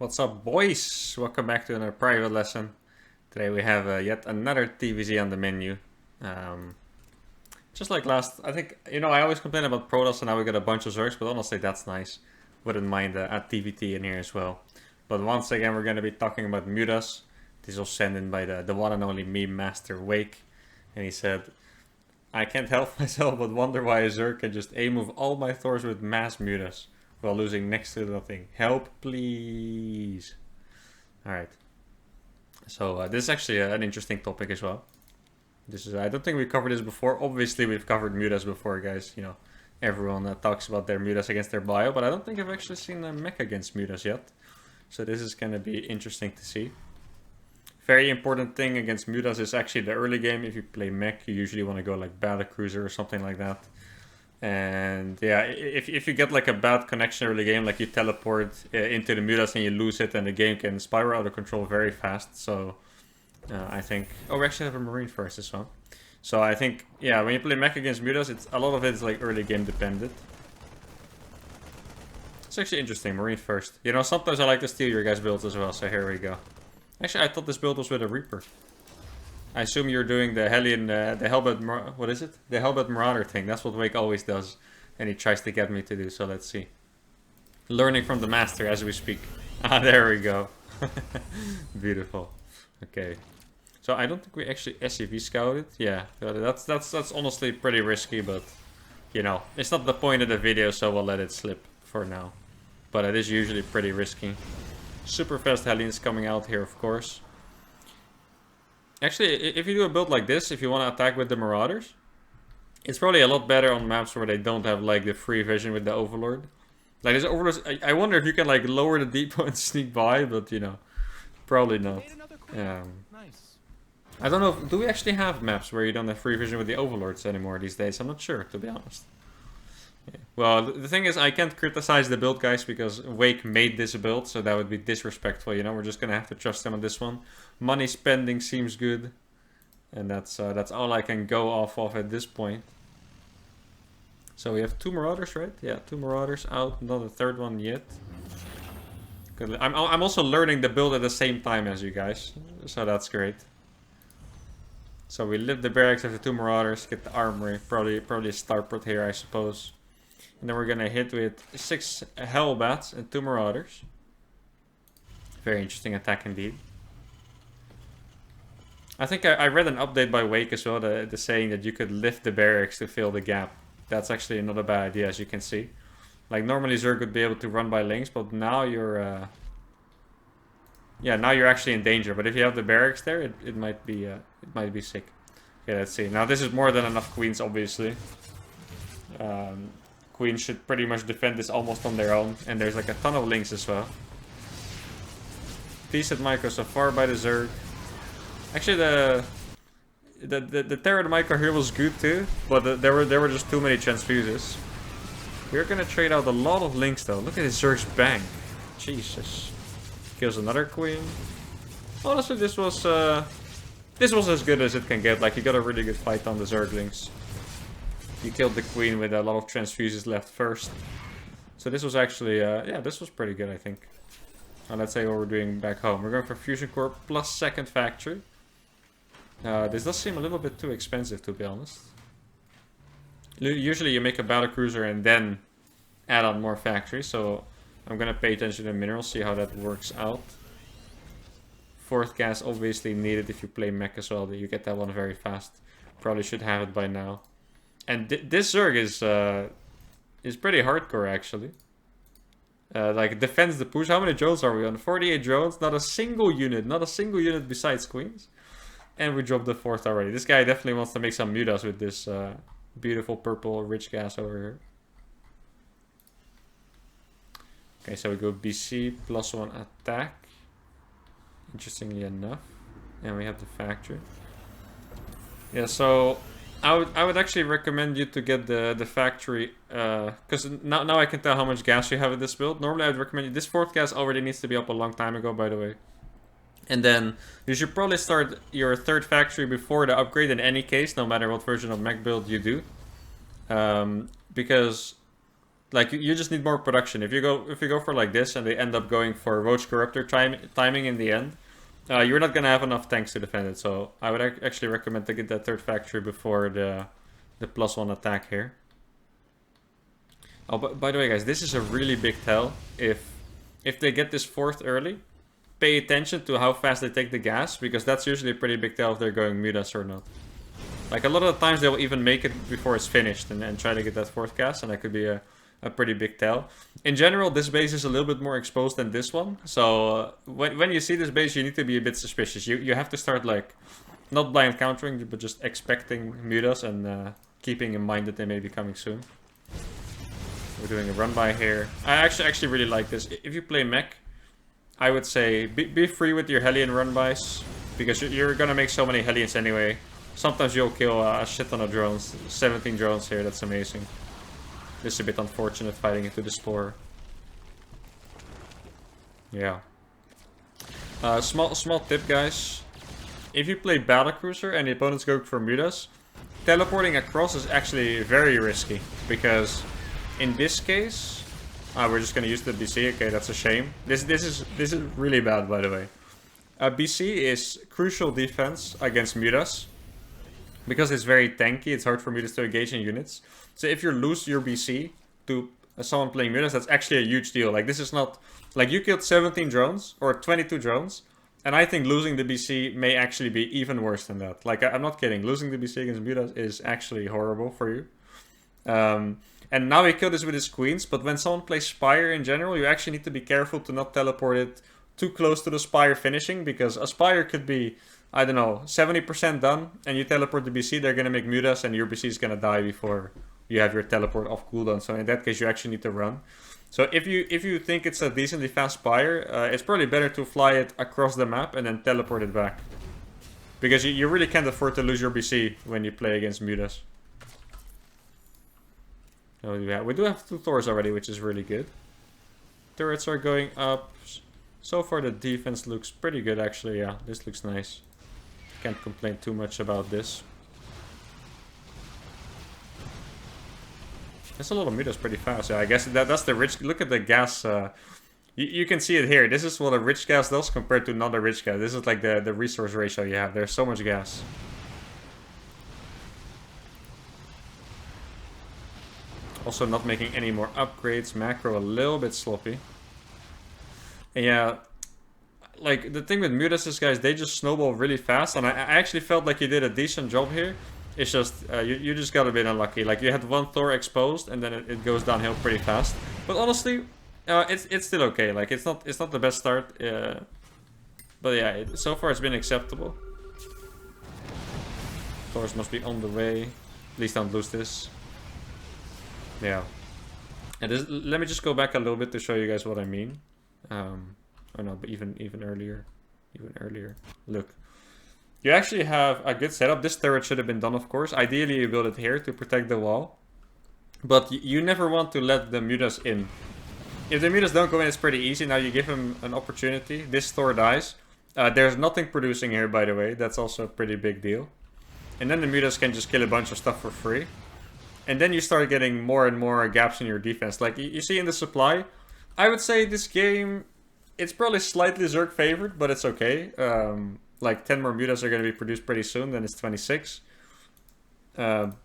What's up, boys? Welcome back to another private lesson. Today we have yet another TVZ on the menu. Um, just like last, I think, I always complain about Protoss and now we got a bunch of Zergs, but honestly that's nice. Wouldn't mind a TVT in here as well. But once again we're going to be talking about MUTAS. This was sent in by the one and only meme master Wake. And he said, I can't help myself but wonder why a Zerg can just A-move all my Thors with mass MUTAS while losing next to nothing. Help, please. Alright. So this is actually an interesting topic as well. I don't think we covered this before. Obviously we've covered MUTAS before, guys. Everyone talks about their MUTAS against their bio, but I don't think I've actually seen a mech against MUTAS yet. So this is going to be interesting to see. Very important thing against MUTAS is actually the early game. If you play mech, you usually want to go like Battlecruiser or something like that. And yeah, if you get like a bad connection early game, like you teleport into the MUTAS and you lose it, and the game can spiral out of control very fast. So I think... Oh, we actually have a Marine first as well. So I think, yeah, when you play mech against MUTAS, a lot of it is like early game dependent. It's actually interesting, Marine first. Sometimes I like to steal your guys' builds as well, so here we go. Actually, I thought this build was with a Reaper. I assume you're doing the Hellion, the Hellbent, what is it? The Hellbent Marauder thing. That's what Wake always does. And he tries to get me to do, so let's see. Learning from the master as we speak. Ah, there we go. Beautiful. Okay. So I don't think we actually SCV scouted. Yeah, that's honestly pretty risky, but it's not the point of the video, so we'll let it slip for now. But it is usually pretty risky. Super fast Hellions coming out here, of course. Actually, if you do a build like this, if you want to attack with the Marauders, it's probably a lot better on maps where they don't have like the free vision with the Overlord. Like this Overlord, I wonder if you can like lower the depot and sneak by, but probably not. I don't know, do we actually have maps where you don't have free vision with the Overlords anymore these days? I'm not sure, to be honest. Yeah. Well, the thing is, I can't criticize the build, guys, because Wake made this build, so that would be disrespectful, We're just gonna have to trust him on this one. Money spending seems good, and that's all I can go off of at this point. So we have 2 Marauders, right? Yeah, 2 Marauders out, not a third one yet. I'm also learning the build at the same time as you guys, so that's great. So we lift the barracks after 2 Marauders, get the armory, probably a starport here, I suppose. And then we're gonna hit with 6 Hellbats and 2 Marauders. Very interesting attack indeed. I think I read an update by Wake as well, the saying that you could lift the barracks to fill the gap. That's actually not a bad idea, as you can see. Like normally Zerg would be able to run by links, but now you're yeah, now you're actually in danger. But if you have the barracks there, it might be sick. Okay, let's see. Now this is more than enough queens, obviously. Queens should pretty much defend this almost on their own. And there's like a ton of links as well. Decent micro so far by the Zerg. Actually, the Terran micro here was good too, but there were just too many transfuses. We're gonna trade out a lot of links though. Look at this Zerg's bank. Jesus. Kills another queen. Honestly, this was as good as it can get. Like, you got a really good fight on the Zerglings. You killed the queen with a lot of transfuses left first. So this was actually, yeah, this was pretty good, I think. Now let's say what we're doing back home. We're going for Fusion Core plus second factory. This does seem a little bit too expensive, to be honest. Usually you make a battlecruiser and then add on more factories. So I'm going to pay attention to minerals, see how that works out. 4th gas obviously needed if you play mech as well. You get that one very fast. Probably should have it by now. And this Zerg is pretty hardcore, actually. Like, defends the push. How many drones are we on? 48 drones. Not a single unit. Not a single unit besides queens. And we dropped the 4th already. This guy definitely wants to make some MUTAS with this beautiful purple rich gas over here. Okay, so we go BC plus 1 attack. Interestingly enough. And we have the factory. Yeah, so I would actually recommend you to get the factory, because now I can tell how much gas you have in this build. Normally I would recommend you, this 4th gas already needs to be up a long time ago, by the way. And then you should probably start your 3rd factory before the upgrade in any case, no matter what version of mech build you do. Because Like you just need more production. If you go for like this and they end up going for Roach Corruptor timing in the end, you're not gonna have enough tanks to defend it. So I would actually recommend to get that third factory before the +1 attack here. Oh, but by the way, guys, this is a really big tell. If they get this fourth early, pay attention to how fast they take the gas, because that's usually a pretty big tell if they're going mutas or not. Like a lot of the times they will even make it before it's finished and try to get that fourth gas, and that could be a pretty big tell. In general, this base is a little bit more exposed than this one, so when you see this base, you need to be a bit suspicious. You have to start like not blind countering, but just expecting mutas and keeping in mind that they may be coming soon. We're doing a run by here. I actually really like this. If you play mech, I would say be free with your Hellion run bys, because you're gonna make so many Hellions anyway. Sometimes you'll kill a shit ton of drones. 17 drones here, that's amazing. This is a bit unfortunate fighting into the Spore. Yeah. Small tip, guys. If you play Battlecruiser and the opponents go for mutas, teleporting across is actually very risky, because in this case, we're just gonna use the BC. Okay, that's a shame. This is really bad, by the way. BC is crucial defense against mutas, because it's very tanky. It's hard for mutas to engage in units. So if you lose your BC to someone playing mutas, that's actually a huge deal. Like, this is not like you killed 17 drones or 22 drones, and I think losing the BC may actually be even worse than that. Like, I'm not kidding. Losing the BC against mutas is actually horrible for you. And now he killed this with his queens, but when someone plays Spire in general, you actually need to be careful to not teleport it too close to the Spire finishing, because a Spire could be, I don't know, 70% done, and you teleport the BC, they're gonna make mutas, and your BC is gonna die before you have your teleport off cooldown. So in that case, you actually need to run. So if you think it's a decently fast Spire, it's probably better to fly it across the map and then teleport it back, because you really can't afford to lose your BC when you play against mutas. Oh, yeah, we do have 2 Thors already, which is really good. Turrets are going up. So far the defense looks pretty good, actually. Yeah, this looks nice. Can't complain too much about this. That's a lot of mutas pretty fast. Yeah, I guess that's the rich. Look at the gas. You can see it here. This is what a rich gas does compared to not a rich gas. This is like the resource ratio you have. There's so much gas. Also not making any more upgrades. Macro a little bit sloppy. And yeah, like the thing with mutas is, guys, they just snowball really fast. And I actually felt like you did a decent job here. It's just, you just got a bit unlucky. Like, you had 1 Thor exposed and then it goes downhill pretty fast. But honestly, it's still okay. Like, it's not the best start. But yeah, so far it's been acceptable. Thors must be on the way. Please don't lose this. Yeah. And let me just go back a little bit to show you guys what I mean. Or no, but even earlier. Look. You actually have a good setup. This turret should have been done, of course. Ideally, you build it here to protect the wall. But you never want to let the mutas in. If the mutas don't go in, it's pretty easy. Now you give him an opportunity. This Thor dies. There's nothing producing here, by the way. That's also a pretty big deal. And then the mutas can just kill a bunch of stuff for free. And then you start getting more and more gaps in your defense. Like, you see in the supply, I would say this game, it's probably slightly Zerg favored, but it's okay. Like, 10 more mutas are going to be produced pretty soon, then it's 26. But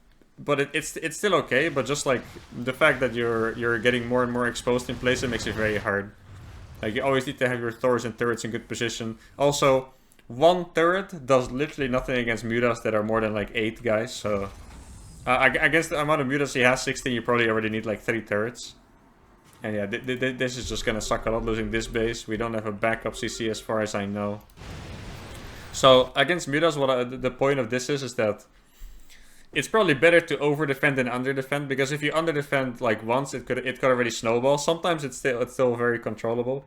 it's still okay, but just like the fact that you're getting more and more exposed in places makes it very hard. Like, you always need to have your Thors and turrets in good position. Also, 1 turret does literally nothing against mutas that are more than like 8 guys, so... against the amount of mutas he has, 16, you probably already need like 3 turrets. And yeah, this is just gonna suck a lot, losing this base. We don't have a backup CC as far as I know. So, against mutas, the point of this is that it's probably better to over-defend than under-defend, because if you under-defend like once, it could already snowball. Sometimes it's still very controllable.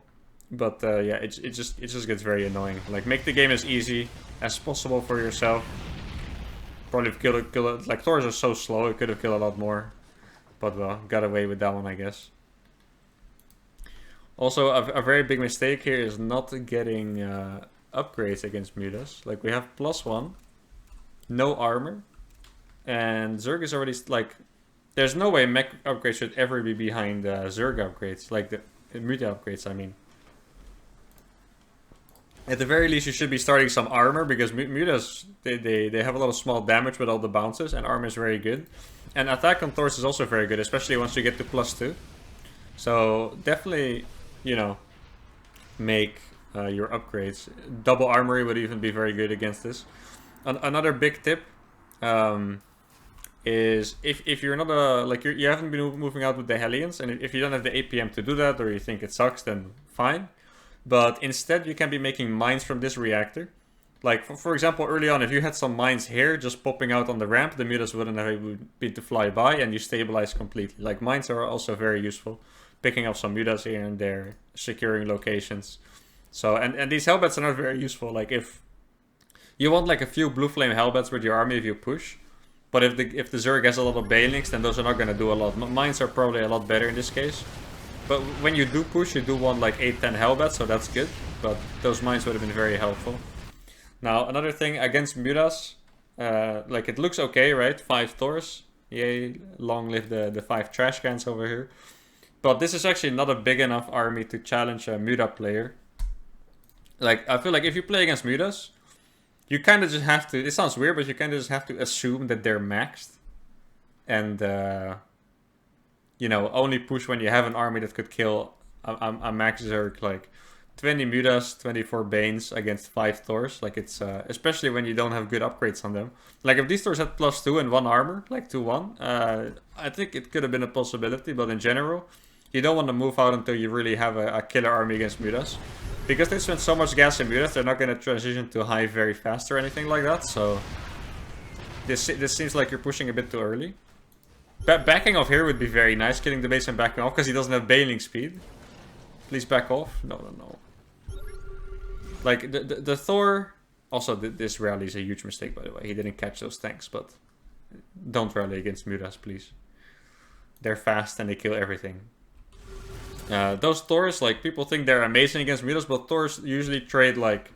But yeah, it just gets very annoying. Like, make the game as easy as possible for yourself. Probably kill it. Like, Thors are so slow, it could have killed a lot more. But well, got away with that one, I guess. Also, a very big mistake here is not getting upgrades against mutas. Like, we have +1, no armor, and Zerg is already like there's no way mech upgrades should ever be behind Zerg upgrades, like the Muta upgrades, I mean. At the very least, you should be starting some armor, because Mutas, they have a lot of small damage with all the bounces, and armor is very good. And attack on Thors is also very good, especially once you get to +2. So definitely, you know, make your upgrades. Double armory would even be very good against this. Another big tip is if you're not you haven't been moving out with the Hellions, and if you don't have the APM to do that, or you think it sucks, then fine. But instead, you can be making mines from this reactor. Like, for example, early on, if you had some mines here just popping out on the ramp, the Mutas wouldn't have been to fly by, and you stabilize completely. Like, mines are also very useful. Picking up some Mutas here and there, securing locations. So, and these Hellbats are not very useful. Like, if you want like a few Blue Flame Hellbats with your army if you push, but if the Zerg has a lot of Banelings, then those are not going to do a lot. Mines are probably a lot better in this case. But when you do push, you do want like 8-10 Hellbats, so that's good. But those mines would have been very helpful. Now, another thing against Mutas, like it looks okay, right? 5 Thors. Yay, long live the 5 trash cans over here. But this is actually not a big enough army to challenge a Muta player. Like, I feel like if you play against Mutas, you kind of just have to, it sounds weird, but you kind of just have to assume that they're maxed. And, you know, only push when you have an army that could kill a max Zerg, like 20 Mutas, 24 Banes against 5 Thors. Like, it's, especially when you don't have good upgrades on them. Like, if these Thors had +2 and 1 armor, like 2-1, I think it could have been a possibility, but in general, you don't want to move out until you really have a killer army against Mutas. Because they spend so much gas in Mutas, they're not going to transition to Hive very fast or anything like that, so this seems like you're pushing a bit too early. Backing off here would be very nice, killing the base and backing off, because he doesn't have Baneling speed. Please back off. No. Like, the Thor... Also, this rally is a huge mistake, by the way. He didn't catch those tanks, but don't rally against Mutas, please. They're fast and they kill everything. Those Thors, like, people think they're amazing against Mutas, but Thors usually trade, like...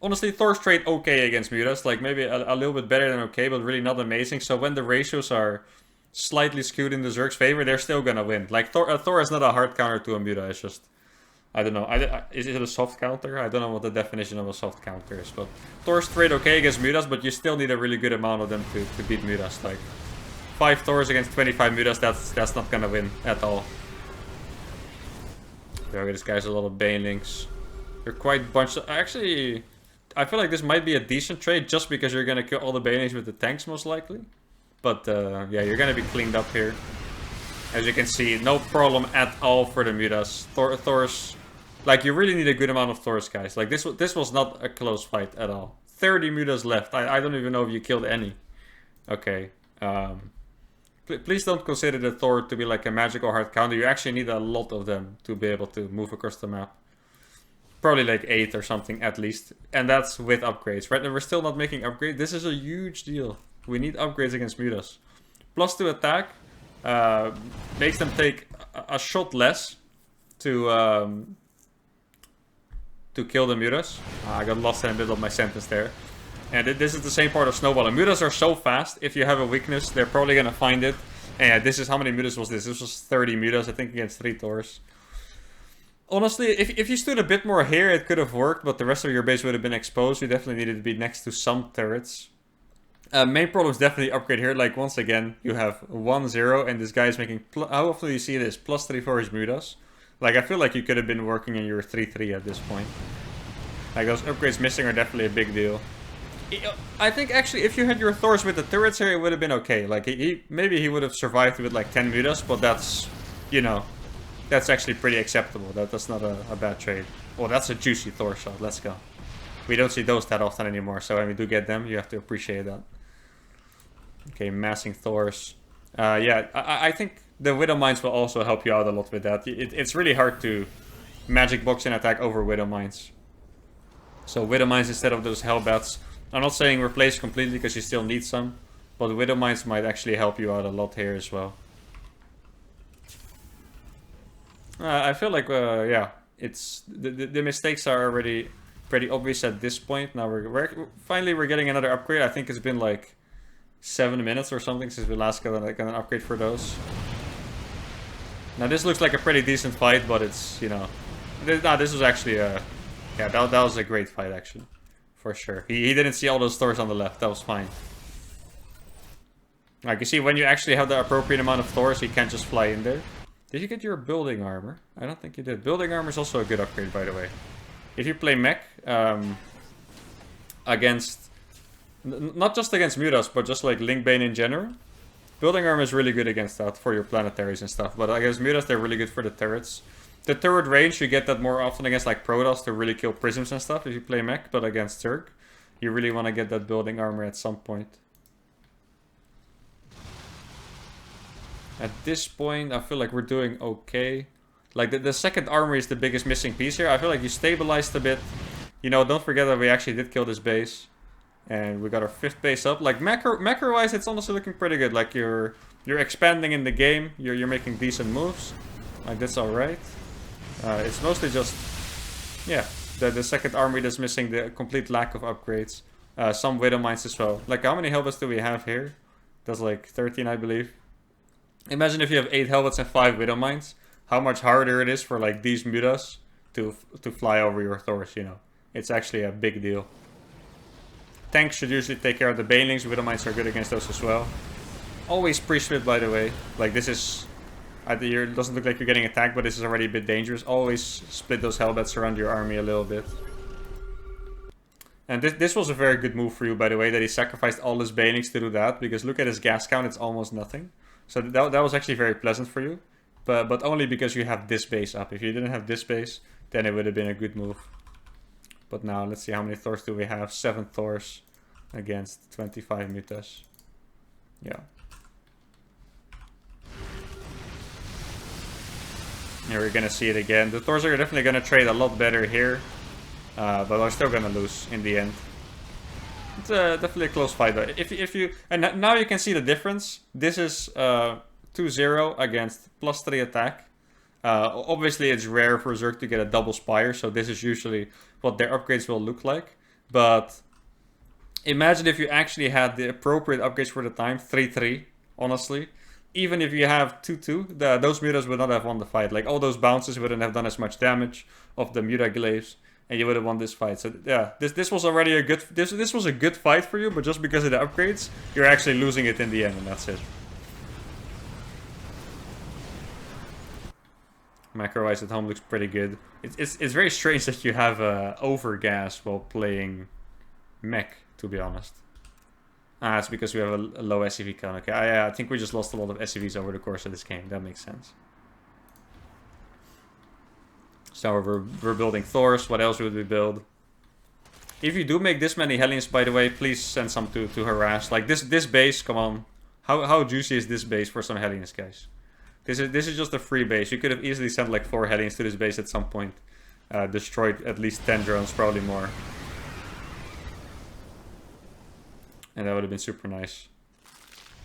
Honestly, Thors trade okay against Mutas. Like, maybe a little bit better than okay, but really not amazing. So when the ratios are slightly skewed in the Zerg's favor, they're still gonna win. Like, a Thor is not a hard counter to a Muta. It's just... I don't know. Is it a soft counter? I don't know what the definition of a soft counter is. But Thors trade okay against Mutas, but you still need a really good amount of them to beat Mutas. Like, 5 Thors against 25 Mutas, that's not gonna win at all. Okay, this guy's a lot of Banelings. They're quite bunched. Actually, I feel like this might be a decent trade just because you're gonna kill all the Banelings with the tanks most likely. But yeah, you're gonna be cleaned up here. As you can see, no problem at all for the Mutas. Thors, like, you really need a good amount of Thors, guys. Like, this was not a close fight at all. 30 Mutas left. I don't even know if you killed any. Okay. Please don't consider the Thor to be like a magical hard counter. You actually need a lot of them to be able to move across the map. Probably like 8 or something at least. And that's with upgrades, right? And we're still not making upgrades. This is a huge deal. We need upgrades against Mutas. +2 attack makes them take a shot less to kill the Mutas. I got lost in the middle of my sentence there. And this is the same part of Snowballing. Mutas are so fast, if you have a weakness, they're probably going to find it. And this is, how many Mutas was this? This was 30 Mutas, I think, against 3 Thors. Honestly, if you stood a bit more here, it could have worked, but the rest of your base would have been exposed. You definitely needed to be next to some turrets. Main problem is definitely upgrade here. Like, once again, you have 1-0, and this guy is making... How often do you see this? +3 for his Mutas. Like, I feel like you could have been working in your 3-3 at this point. Like, those upgrades missing are definitely a big deal. I think, actually, if you had your Thors with the turrets here, it would have been okay. Like, maybe he would have survived with, like, 10 Mutas, but that's, you know, that's actually pretty acceptable. That's not a bad trade. Oh, that's a juicy Thor shot. Let's go. We don't see those that often anymore, so when we do get them, you have to appreciate that. Okay, massing Thors. Yeah, I think the Widow Mines will also help you out a lot with that. It's really hard to magic box and attack over Widow Mines. So Widow Mines instead of those Hellbats. I'm not saying replace completely because you still need some, but Widow Mines might actually help you out a lot here as well. I feel like, yeah, it's the mistakes are already pretty obvious at this point. Now we're finally getting another upgrade. I think it's been like 7 minutes or something since we last got an upgrade for those. Now this looks like a pretty decent fight, but it's, you know... this was actually a... Yeah, that was a great fight, actually. For sure. He didn't see all those Thors on the left. That was fine. Like, you see, when you actually have the appropriate amount of Thors, he can't just fly in there. Did you get your building armor? I don't think you did. Building armor is also a good upgrade, by the way. If you play mech, against... Not just against Mutas, but just like Linkbane in general. Building armor is really good against that for your planetaries and stuff. But against Mutas, they're really good for the turrets. The turret range, you get that more often against like Protoss to really kill prisms and stuff if you play mech. But against Zerg, you really want to get that building armor at some point. At this point, I feel like we're doing okay. Like the second armor is the biggest missing piece here. I feel like you stabilized a bit. You know, don't forget that we actually did kill this base. And we got our 5th base up. Like macro-wise, it's honestly looking pretty good. Like you're expanding in the game. You're making decent moves. Like that's alright. It's mostly just, yeah, the second army that's missing the complete lack of upgrades. Some Widow Mines as well. Like how many Hellbats do we have here? That's like 13, I believe. Imagine if you have 8 Hellbats and 5 Widow Mines. How much harder it is for like these Mutas to fly over your Thors, you know. It's actually a big deal. Tanks should usually take care of the Banelings. Widow Mines are good against those as well. Always pre-split, by the way. Like this is... It doesn't look like you're getting attacked, but this is already a bit dangerous. Always split those Hellbats around your army a little bit. And this was a very good move for you, by the way, that he sacrificed all his Banelings to do that. Because look at his gas count, it's almost nothing. So that was actually very pleasant for you. But only because you have this base up. If you didn't have this base, then it would have been a good move. But now, let's see how many Thors do we have. 7 Thors against 25 Mutas. Yeah. Here we're gonna see it again. The Thors are definitely gonna trade a lot better here. But we're still gonna lose in the end. It's definitely a close fight though. If you... And now you can see the difference. This is 2-0 against +3 attack. Obviously it's rare for Zerg to get a double Spire, so this is usually what their upgrades will look like. But imagine if you actually had the appropriate upgrades for the time, 3-3, honestly. Even if you have 2-2, those Mutas would not have won the fight. Like all those bounces wouldn't have done as much damage of the Muta Glaives, and you would have won this fight. So yeah, this was already a good this was a good fight for you, but just because of the upgrades, you're actually losing it in the end, and that's it. Macro-wise at home looks pretty good. It's very strange that you have overgas while playing mech, to be honest. It's because we have a low SCV count. Okay, I think we just lost a lot of SCVs over the course of this game. That makes sense. So we're building Thors. What else would we build? If you do make this many Hellions, by the way, please send some to harass. Like this base, come on. How juicy is this base for some Hellions, guys? This is just a free base. You could have easily sent like 4 Hellions to this base at some point. Destroyed at least 10 drones, probably more. And that would have been super nice.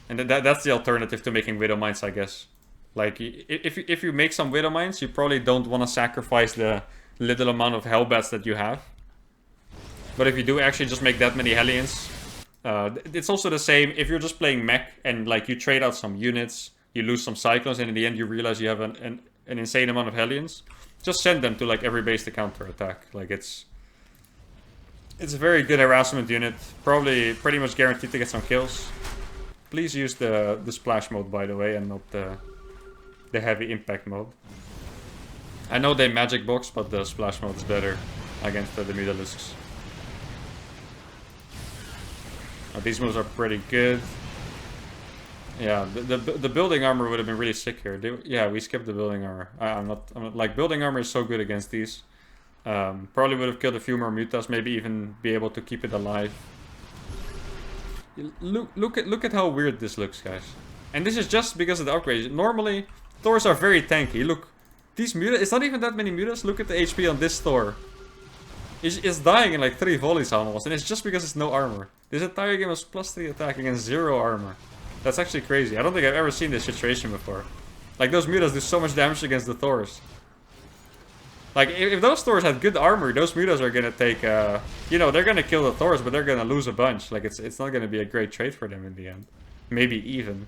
And that's the alternative to making Widow Mines, I guess. Like, if you make some Widow Mines, you probably don't want to sacrifice the little amount of Hellbats that you have. But if you do actually just make that many Hellions, it's also the same if you're just playing mech and like you trade out some units, you lose some Cyclones, and in the end you realize you have an insane amount of Hellions. Just send them to like every base to counter attack. Like it's a very good harassment unit. Probably pretty much guaranteed to get some kills. Please use the splash mode, by the way, and not the heavy impact mode. I know they magic box, but the splash mode is better against the Mutalisks. These moves are pretty good. Yeah, the building armor would have been really sick here. Yeah, we skipped the building armor. I'm not like, building armor is so good against these. Probably would have killed a few more Mutas, maybe even be able to keep it alive. Look at how weird this looks, guys. And this is just because of the upgrades. Normally, Thors are very tanky. Look, these Mutas, it's not even that many Mutas. Look at the HP on this Thor. It's dying in like 3 volleys almost, and it's just because it's no armor. This entire game was +3 attack against 0 armor. That's actually crazy. I don't think I've ever seen this situation before. Like, those Mutas do so much damage against the Thors. Like, if those Thors had good armor, those Mutas are gonna take, you know, they're gonna kill the Thors, but they're gonna lose a bunch. Like, it's not gonna be a great trade for them in the end. Maybe even.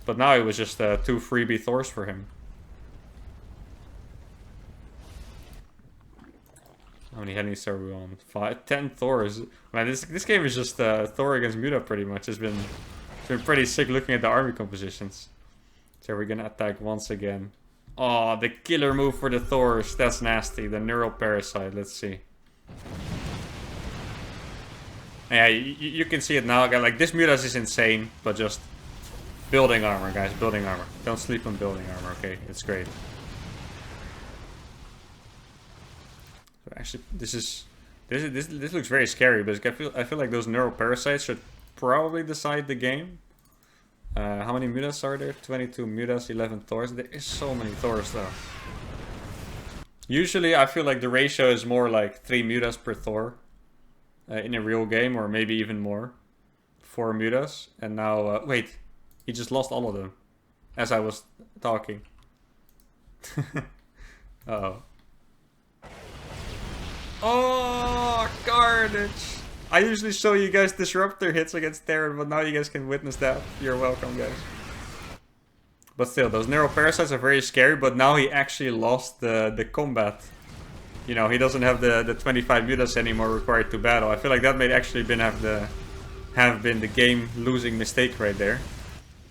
But now it was just 2 freebie Thors for him. How many Hennies are we on? 10 Thors. Man, this game is just Thor against Muta pretty much. It's been pretty sick looking at the army compositions. So we're gonna attack once again. Oh, the killer move for the Thors. That's nasty. The Neural Parasite. Let's see. Yeah, you can see it now. Like, this Mutas is insane, but just building armor, guys. Building armor. Don't sleep on building armor, okay? It's great. So actually, this looks very scary, but I feel like those Neural Parasites should probably decide the game. How many Mutas are there? 22 Mutas, 11 Thors. There is so many Thors though. Usually I feel like the ratio is more like 3 Mutas per Thor in a real game, or maybe even more. 4 Mutas. And now, wait, he just lost all of them as I was talking. Uh-oh. Oh, carnage! I usually show you guys disruptor hits against Terran, but now you guys can witness that. You're welcome, guys. But still, those Neural Parasites are very scary, but now he actually lost the combat. You know, he doesn't have the 25 Mutas anymore required to battle. I feel like that may actually have been the game-losing mistake right there.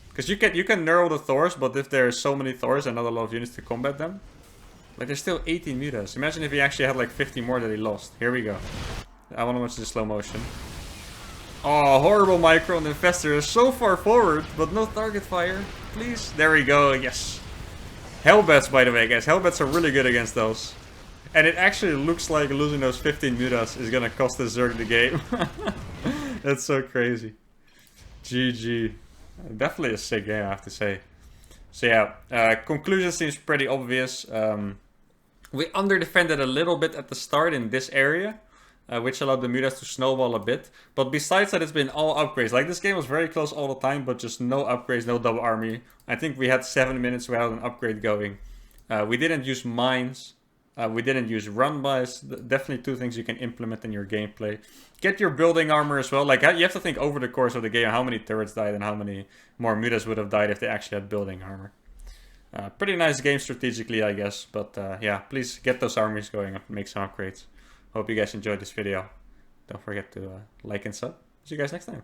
Because you can neural the Thors, but if there are so many Thors and not a lot of units to combat them, like there's still 18 Mutas. Imagine if he actually had like 50 more that he lost. Here we go. I want to watch the slow motion. Oh, horrible micro, and the Infestor is so far forward, but no target fire. Please. There we go. Yes. Hellbats, by the way, guys. Hellbats are really good against those. And it actually looks like losing those 15 Mutas is going to cost the Zerg the game. That's so crazy. GG. Definitely a sick game, I have to say. So yeah, conclusion seems pretty obvious. We under-defended a little bit at the start in this area, which allowed the Mutas to snowball a bit. But besides that, it's been all upgrades. Like, this game was very close all the time, but just no upgrades, no double army. I think we had 7 minutes without an upgrade going. We didn't use mines. We didn't use run-bys. Definitely 2 things you can implement in your gameplay. Get your building armor as well. Like, you have to think over the course of the game how many turrets died and how many more Mutas would have died if they actually had building armor. Pretty nice game strategically, I guess. But yeah, please get those armies going and make some upgrades. Hope you guys enjoyed this video. Don't forget to like and sub. See you guys next time.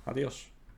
Adios.